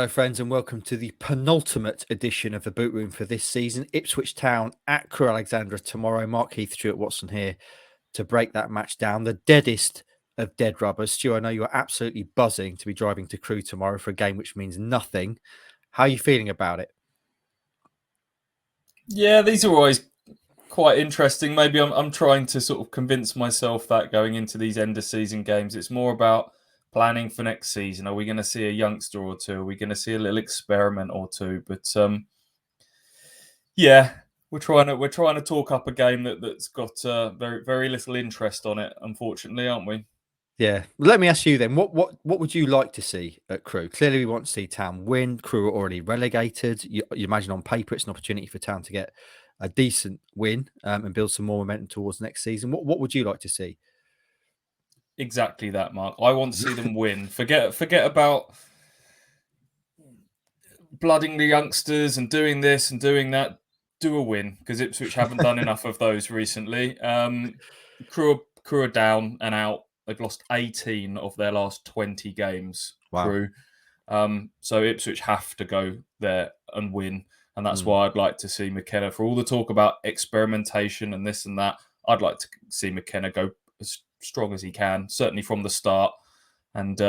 Hello, friends, and welcome to the penultimate edition of the Boot Room for this season. Ipswich Town at Crewe, Alexandra tomorrow. Mark, Heath, Stuart Watson here to break that match down. The deadest of dead rubbers. Stu, I know you're absolutely buzzing to be driving to Crewe tomorrow for a game which means nothing. How are you feeling about it? Yeah, these are always quite interesting. Maybe I'm trying to sort of convince myself that going into these end of season games, it's more about planning for next season. Are we going to see a youngster or two? Are we going to see a little experiment or two? But yeah, we're trying to talk up a game that's got very little interest on it, unfortunately, aren't we? Yeah. Well, let me ask you then, what would you like to see at Crewe? Clearly, we want to see Town win. Crewe are already relegated. You imagine on paper it's an opportunity for Town to get a decent win and build some more momentum towards next season. What would you like to see? Exactly that, Mark. I want to see them win. Forget about blooding the youngsters and doing this and doing that. Do a win, because Ipswich haven't done enough of those recently. Crewe are down and out. They've lost 18 of their last 20 games. Wow. Crewe. So Ipswich have to go there and win. And that's why I'd like to see McKenna, for all the talk about experimentation and this and that, I'd like to see McKenna go as strong as he can, certainly from the start, and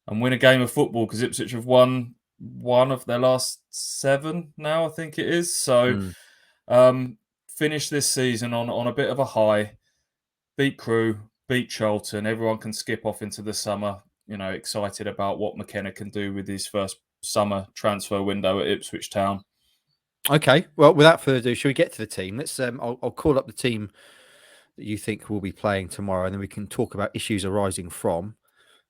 win a game of football, because Ipswich have won one of their last 7 now, I think it is. So finish this season on a bit of a high, beat Crewe, beat Charlton. Everyone can skip off into the summer, excited about what McKenna can do with his first summer transfer window at Ipswich Town. Okay. Well, without further ado, shall we get to the team? Let's. I'll call up the team that you think will be playing tomorrow, and then we can talk about issues arising from.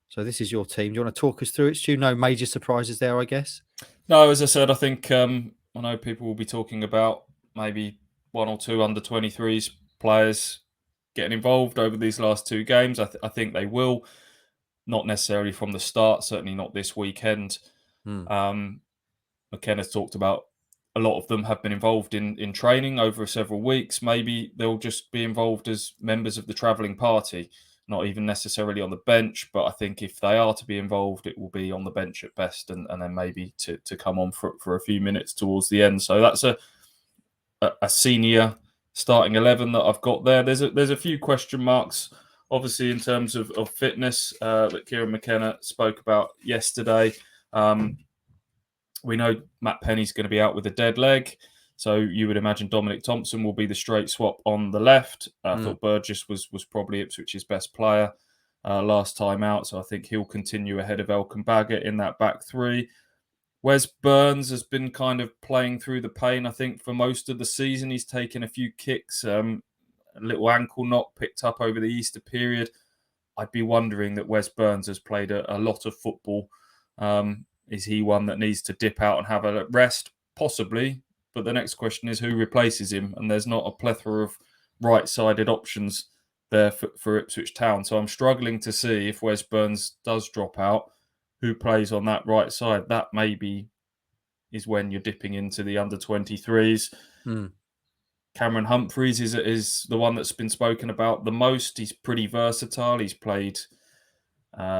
So this is your team. Do you want to talk us through it, Stu? No major surprises there, I guess. No, as I said, I think I know people will be talking about maybe 1 or 2 under 23s players getting involved over these last 2 games. I think they will, not necessarily from the start, certainly not this weekend. McKenna's talked about a lot of them have been involved in training over several weeks. Maybe they'll just be involved as members of the travelling party, not even necessarily on the bench. But I think if they are to be involved, it will be on the bench at best, and then maybe to come on for a few minutes towards the end. So that's a senior starting 11 that I've got there. There's a few question marks, obviously, in terms of fitness that Kieran McKenna spoke about yesterday. We know Matt Penny's going to be out with a dead leg, so you would imagine Dominic Thompson will be the straight swap on the left. I thought Burgess was probably Ipswich's best player last time out, so I think he'll continue ahead of Elkan Baggett in that back three. Wes Burns has been kind of playing through the pain, I think, for most of the season. He's taken a few kicks, a little ankle knock picked up over the Easter period. I'd be wondering that Wes Burns has played a lot of football. Is he one that needs to dip out and have a rest? Possibly. But the next question is who replaces him? And there's not a plethora of right-sided options there for Ipswich Town. So I'm struggling to see, if Wes Burns does drop out, who plays on that right side. That maybe is when you're dipping into the under-23s. Cameron Humphreys is the one that's been spoken about the most. He's pretty versatile. He's played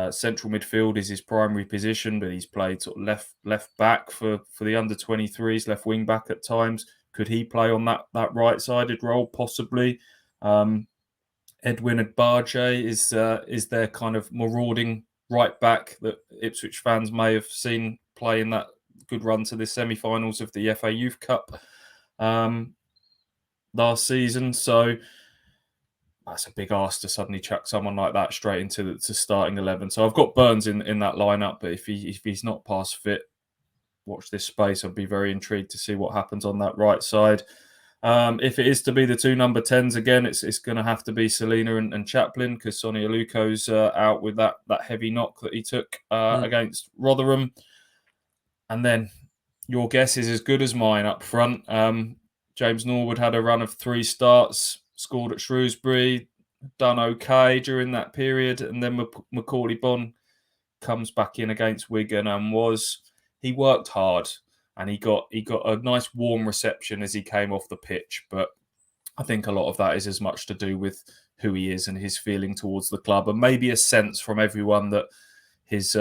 central midfield is his primary position, but he's played sort of left back for the under-23s, left wing back at times. Could he play on that right-sided role? Possibly. Edwin Agbaje is their kind of marauding right back that Ipswich fans may have seen play in that good run to the semi-finals of the FA Youth Cup last season. So that's a big ask to suddenly chuck someone like that straight into the starting 11. So I've got Burns in that lineup, but if he's not past fit, watch this space. I'd be very intrigued to see what happens on that right side. If it is to be the 2 number 10s again, it's going to have to be Selina and Chaplin, because Sonny Aluko's out with that heavy knock that he took against Rotherham. And then your guess is as good as mine up front. James Norwood had a run of 3 starts, scored at Shrewsbury, done okay during that period, and then Macaulay Bonne comes back in against Wigan and he worked hard, and he got a nice warm reception as he came off the pitch. But I think a lot of that is as much to do with who he is and his feeling towards the club, and maybe a sense from everyone that his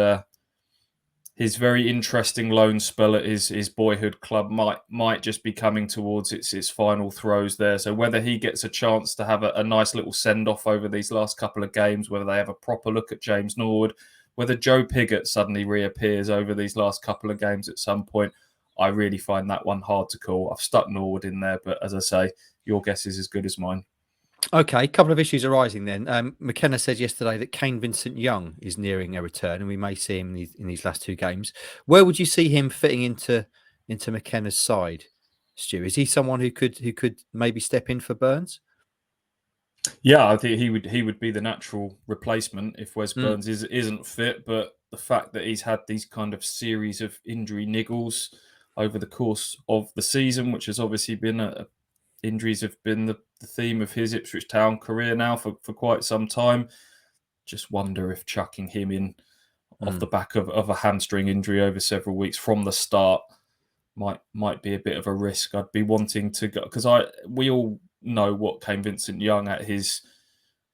his very interesting loan spell at his boyhood club might just be coming towards its final throes there. So whether he gets a chance to have a nice little send-off over these last couple of games, whether they have a proper look at James Norwood, whether Joe Pigott suddenly reappears over these last couple of games at some point, I really find that one hard to call. I've stuck Norwood in there, but as I say, your guess is as good as mine. Okay, a couple of issues arising then. McKenna said yesterday that Kane Vincent-Young is nearing a return, and we may see him in these last two games. Where would you see him fitting into McKenna's side, Stu? Is he someone who could maybe step in for Burns? Yeah, I think he would be the natural replacement if Wes Burns isn't fit. But the fact that he's had these kind of series of injury niggles over the course of the season, which has obviously been injuries have been the theme of his Ipswich Town career now for quite some time. Just wonder if chucking him in off the back of a hamstring injury over several weeks from the start might be a bit of a risk. I'd be wanting to go because we all know what Kane Vincent-Young at his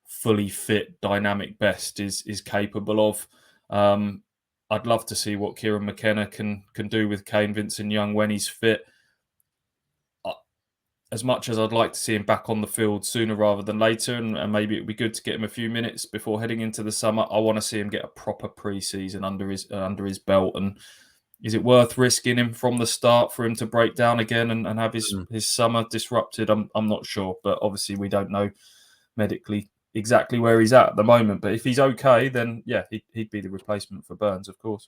fully fit, dynamic best is capable of. I'd love to see what Kieran McKenna can do with Kane Vincent-Young when he's fit. As much as I'd like to see him back on the field sooner rather than later, and maybe it'd be good to get him a few minutes before heading into the summer, I want to see him get a proper pre-season under his belt. And is it worth risking him from the start for him to break down again and have his summer disrupted? I'm not sure, but obviously we don't know medically exactly where he's at the moment. But if he's okay, then yeah, he'd be the replacement for Burns, of course.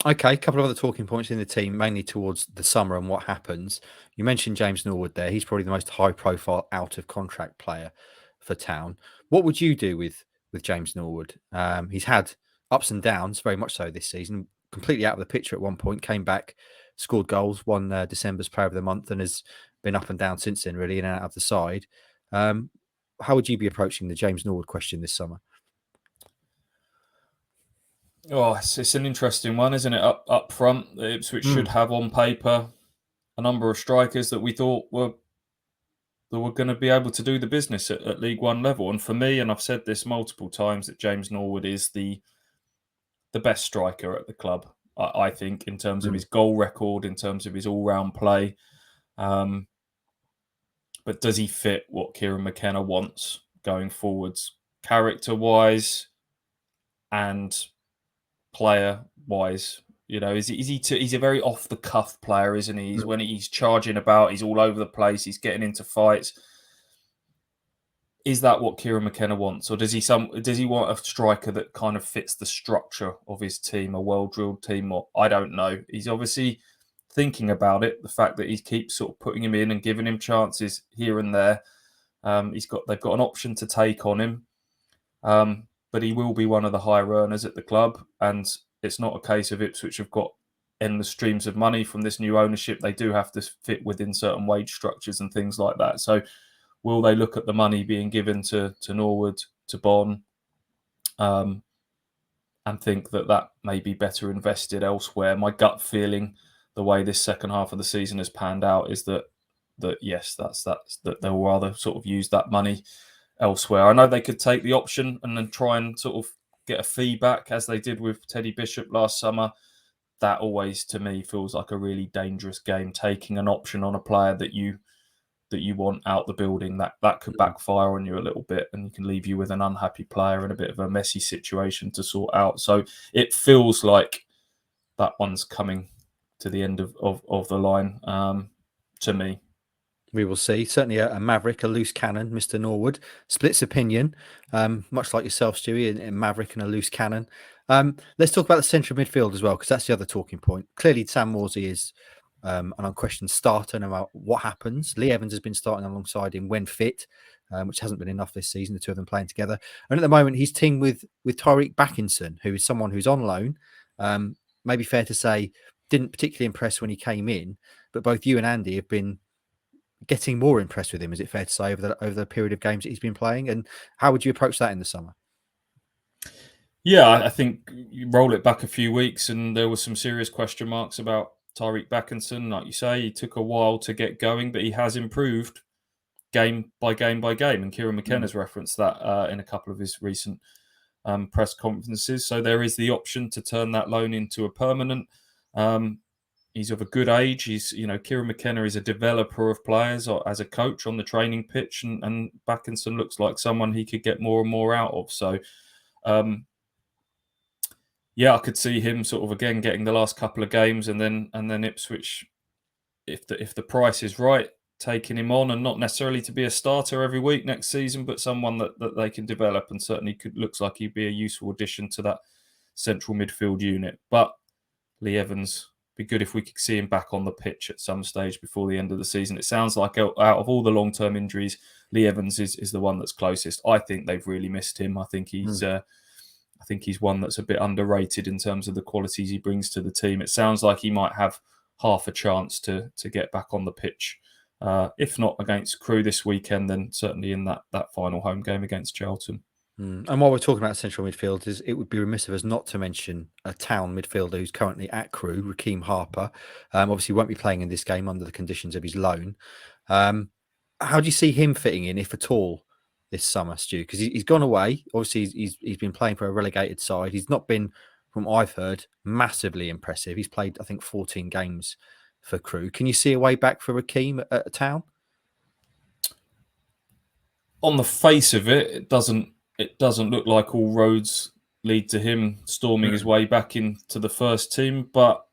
Okay, a couple of other talking points in the team, mainly towards the summer and what happens. You mentioned James Norwood there. He's probably the most high-profile out-of-contract player for Town. What would you do with James Norwood? He's had ups and downs, very much so this season. Completely out of the picture at one point, came back, scored goals, won December's Player of the Month, and has been up and down since then, really, in and out of the side. How would you be approaching the James Norwood question this summer? Oh, it's an interesting one, isn't it? Up front, Ipswich should have on paper a number of strikers that we thought were going to be able to do the business at League One level. And for me, and I've said this multiple times, that James Norwood is the best striker at the club. I think in terms of his goal record, in terms of his all-round play. But does he fit what Kieran McKenna wants going forwards, character-wise and player-wise? You know, he's a very off-the-cuff player, isn't he? When he's charging about, he's all over the place. He's getting into fights. Is that what Kieran McKenna wants, or does he want a striker that kind of fits the structure of his team, a well-drilled team? Or I don't know. He's obviously thinking about it. The fact that he keeps sort of putting him in and giving him chances here and there. They've got an option to take on him, but he will be one of the higher earners at the club, and it's not a case of Ipswich have got endless streams of money from this new ownership. They do have to fit within certain wage structures and things like that. So will they look at the money being given to Norwood, to Bonn, and think that may be better invested elsewhere? My gut feeling, the way this second half of the season has panned out, is that yes, that they'll rather sort of use that money elsewhere. I know they could take the option and then try and sort of get a fee back, as they did with Teddy Bishop last summer. That always, to me, feels like a really dangerous game, taking an option on a player that you want out the building. That could backfire on you a little bit, and can leave you with an unhappy player and a bit of a messy situation to sort out. So it feels like that one's coming to the end of the line, to me. We will see. Certainly a maverick, a loose cannon, Mr. Norwood. Splits opinion, much like yourself, Stewie, a maverick and a loose cannon. Let's talk about the central midfield as well, because that's the other talking point. Clearly, Sam Morsey is an unquestioned starter no matter what happens. Lee Evans has been starting alongside him when fit, which hasn't been enough this season, the two of them playing together. And at the moment, he's teamed with Tyreek Backinson, who is someone who's on loan. Maybe fair to say, didn't particularly impress when he came in, but both you and Andy have been getting more impressed with him, is it fair to say, over the period of games that he's been playing? And how would you approach that in the summer? Yeah, I think you roll it back a few weeks and there were some serious question marks about Tyreek Backinson. Like you say, he took a while to get going, but he has improved game by game by game. And Kieran McKenna's referenced that in a couple of his recent press conferences. So there is the option to turn that loan into a permanent. He's of a good age. Kieran McKenna is a developer of players or as a coach on the training pitch, and Backinson looks like someone he could get more and more out of. So, I could see him sort of again getting the last couple of games, and then Ipswich, if the price is right, taking him on, and not necessarily to be a starter every week next season, but someone that they can develop, and certainly looks like he'd be a useful addition to that central midfield unit. But Lee Evans, be good if we could see him back on the pitch at some stage before the end of the season. It sounds like out of all the long-term injuries, Lee Evans is the one that's closest. I think they've really missed him. I think he's one that's a bit underrated in terms of the qualities he brings to the team. It sounds like he might have half a chance to get back on the pitch. If not against Crewe this weekend, then certainly in that final home game against Charlton. And while we're talking about central midfielders, it would be remiss of us not to mention a Town midfielder who's currently at Crewe, Rakim Harper. Obviously won't be playing in this game under the conditions of his loan. How do you see him fitting in, if at all, this summer, Stu? Because he's gone away. Obviously, he's been playing for a relegated side. He's not been, from what I've heard, massively impressive. He's played, I think, 14 games for Crewe. Can you see a way back for Rakim at Town? On the face of it, it doesn't look like all roads lead to him storming his way back into the first team. But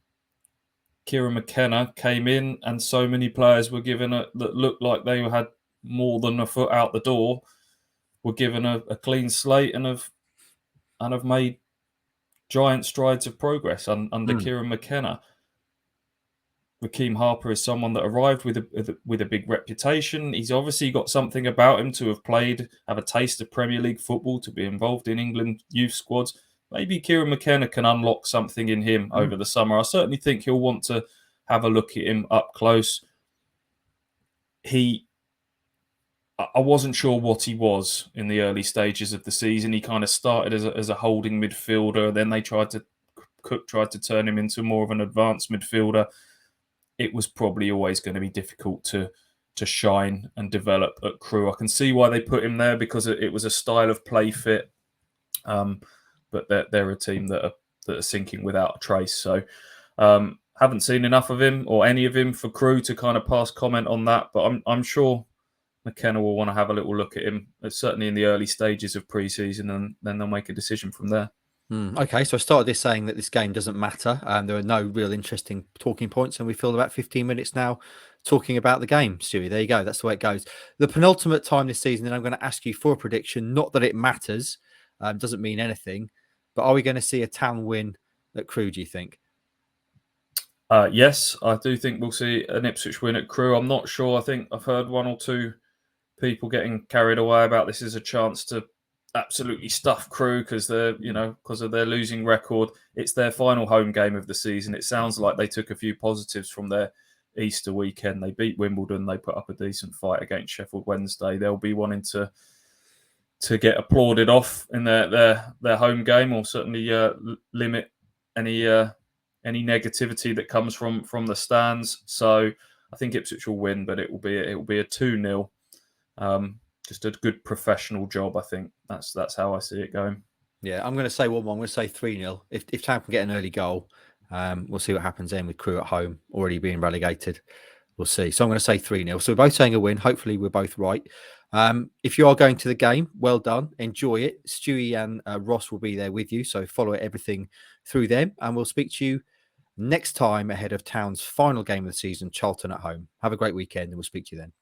Kieran McKenna came in, and so many players were given that looked like they had more than a foot out the door, were given a clean slate and have made giant strides of progress under Kieran McKenna. Rakim Harper is someone that arrived with a big reputation. He's obviously got something about him to have a taste of Premier League football, to be involved in England youth squads. Maybe Kieran McKenna can unlock something in him over the summer. I certainly think he'll want to have a look at him up close. I wasn't sure what he was in the early stages of the season. He kind of started as a holding midfielder. Then Cook tried to turn him into more of an advanced midfielder. It was probably always going to be difficult to shine and develop at Crewe. I can see why they put him there, because it was a style of play fit. But they're a team that are sinking without a trace. So haven't seen enough of him or any of him for Crewe to kind of pass comment on that. But I'm sure McKenna will want to have a little look at him, certainly in the early stages of pre-season, and then they'll make a decision from there. Okay, so I started this saying that this game doesn't matter. There are no real interesting talking points, and we filled about 15 minutes now talking about the game, Stewie. There you go. That's the way it goes. The penultimate time this season, and I'm going to ask you for a prediction. Not that it matters, doesn't mean anything, but are we going to see a Town win at Crewe, do you think? Yes, I do think we'll see an Ipswich win at Crewe. I'm not sure. I think I've heard one or two people getting carried away about this as a chance to absolutely stuff Crewe because of their losing record. It's their final home game of the season. It sounds like they took a few positives from their Easter weekend. They beat Wimbledon. They put up a decent fight against Sheffield Wednesday. They'll be wanting to get applauded off in their home game, or certainly limit any negativity that comes from the stands. So I think Ipswich will win, but it will be a 2-0. Just a good professional job, I think. That's how I see it going. Yeah, I'm going to say 1-1. I'm going to say 3-0. If Town can get an early goal, we'll see what happens then with Crewe at home, already being relegated. We'll see. So I'm going to say 3-0. So we're both saying a win. Hopefully we're both right. If you are going to the game, well done. Enjoy it. Stewie and Ross will be there with you. So follow everything through them. And we'll speak to you next time ahead of Town's final game of the season, Charlton at home. Have a great weekend, and we'll speak to you then.